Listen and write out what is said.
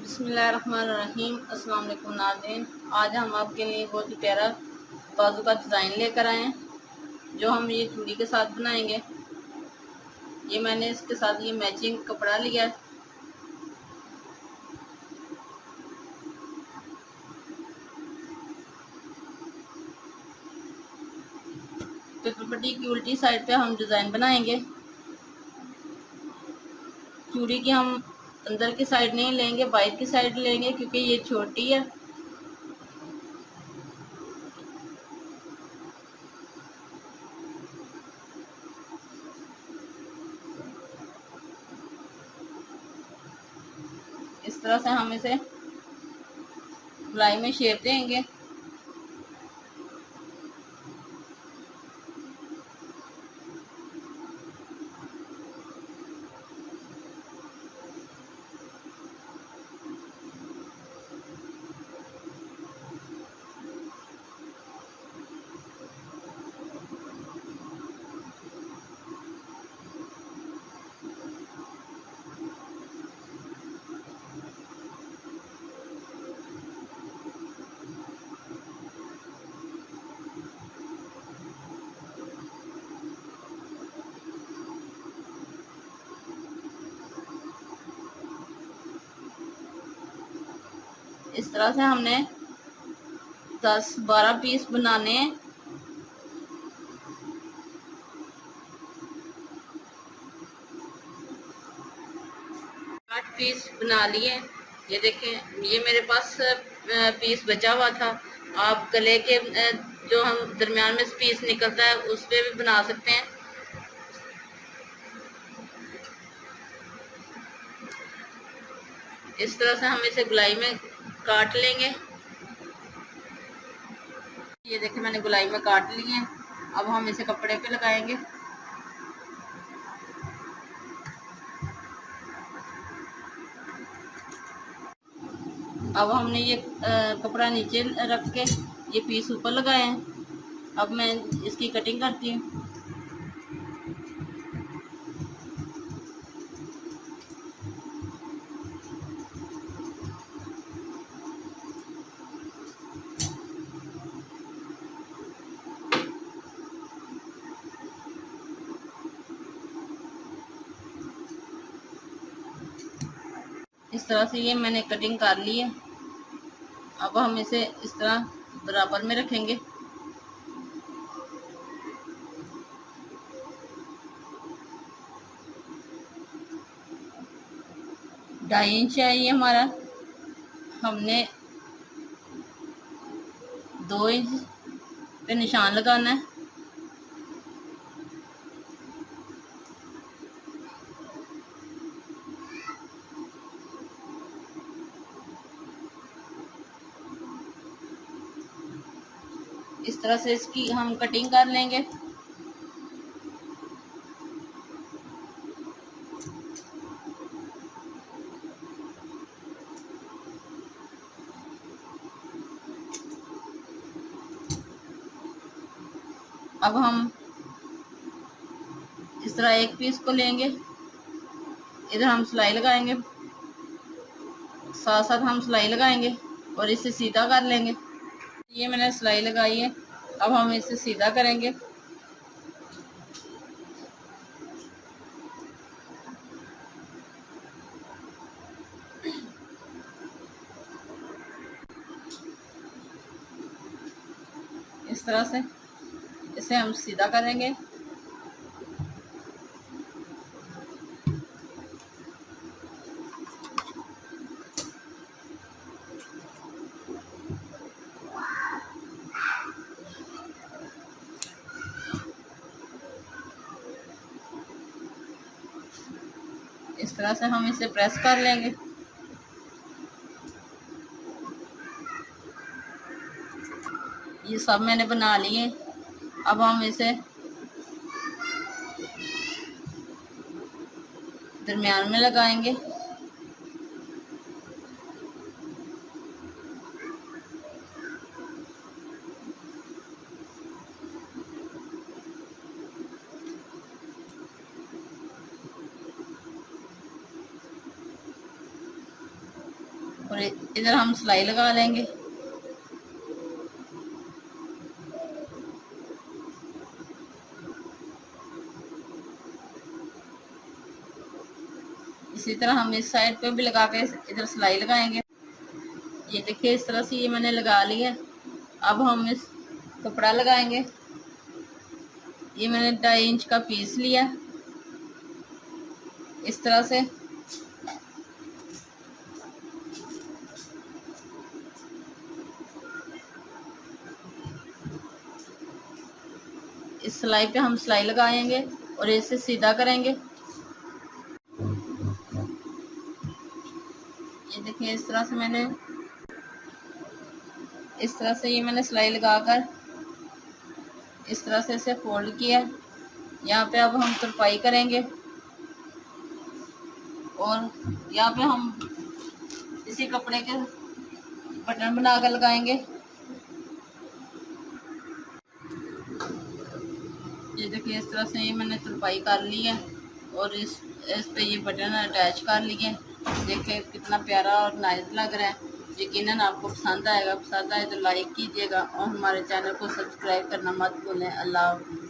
बिस्मिल्लाहिर्रहमानिर्रहीम। अस्सलाम वालेकुम नाज़रीन। आज हम आपके लिए बहुत ही प्यारा बाजू का डिज़ाइन लेकर आए हैं जो हम ये चूड़ी के साथ बनाएंगे। ये मैंने इसके साथ ये मैचिंग कपड़ा लिया है। पेपर पट्टी की उल्टी साइड पे हम डिज़ाइन बनाएंगे। चूड़ी की हम अंदर की साइड नहीं लेंगे, बाहर की साइड लेंगे क्योंकि ये छोटी है। इस तरह से हम इसे गोलाई में शेप देंगे। इस तरह से हमने 10-12 पीस बनाने हैं। आठ पीस बना लिए। ये देखें, ये मेरे पास पीस बचा हुआ था। आप गले के जो हम दरमियान में पीस निकलता है उस पे भी बना सकते हैं। इस तरह से हम इसे गोलाई में काट लेंगे। ये देखिए, मैंने गोलाई में काट लिए हैं। अब हम इसे कपड़े पे लगाएंगे। अब हमने ये कपड़ा नीचे रख के ये पीस ऊपर लगाए हैं। अब मैं इसकी कटिंग करती हूँ। इस तरह से ये मैंने कटिंग कर ली है। अब हम इसे इस तरह बराबर में रखेंगे। ढाई इंच है ये हमारा। हमने 2 इंच पे निशान लगाना है। इस तरह से इसकी हम कटिंग कर लेंगे। अब हम इस तरह एक पीस को लेंगे, इधर हम सिलाई लगाएंगे, साथ साथ हम सिलाई लगाएंगे और इसे सीधा कर लेंगे। ये मैंने सिलाई लगाई है। अब हम इसे सीधा करेंगे। इस तरह से इसे हम सीधा करेंगे। इस तरह से हम इसे प्रेस कर लेंगे। ये सब मैंने बना लिए। अब हम इसे दरमियान में लगाएंगे। और इधर हम सिलाई लगा लेंगे। इसी तरह हम इस साइड पे भी लगा के इधर सिलाई लगाएंगे। ये देखिए इस तरह से ये मैंने लगा लिया। अब हम इस कपड़ा लगाएंगे। ये मैंने 2.5 इंच का पीस लिया इस तरह से। इस सिलाई पे हम सिलाई लगाएंगे और इसे सीधा करेंगे। ये देखिए इस तरह से ये मैंने सिलाई लगाकर इस तरह से इसे फोल्ड किया। यहाँ पे अब हम तुरपाई करेंगे और यहाँ पे हम इसी कपड़े के बटन बनाकर लगाएंगे। ये देखिए इस तरह से ये मैंने तुरपाई कर ली है और इस पे ये बटन अटैच कर लिए। देखिए कितना प्यारा और नाइस लग रहा है। यकीनन आपको पसंद आएगा। पसंद आए तो लाइक कीजिएगा और हमारे चैनल को सब्सक्राइब करना मत भूलें। अल्लाह हाफ़िज़।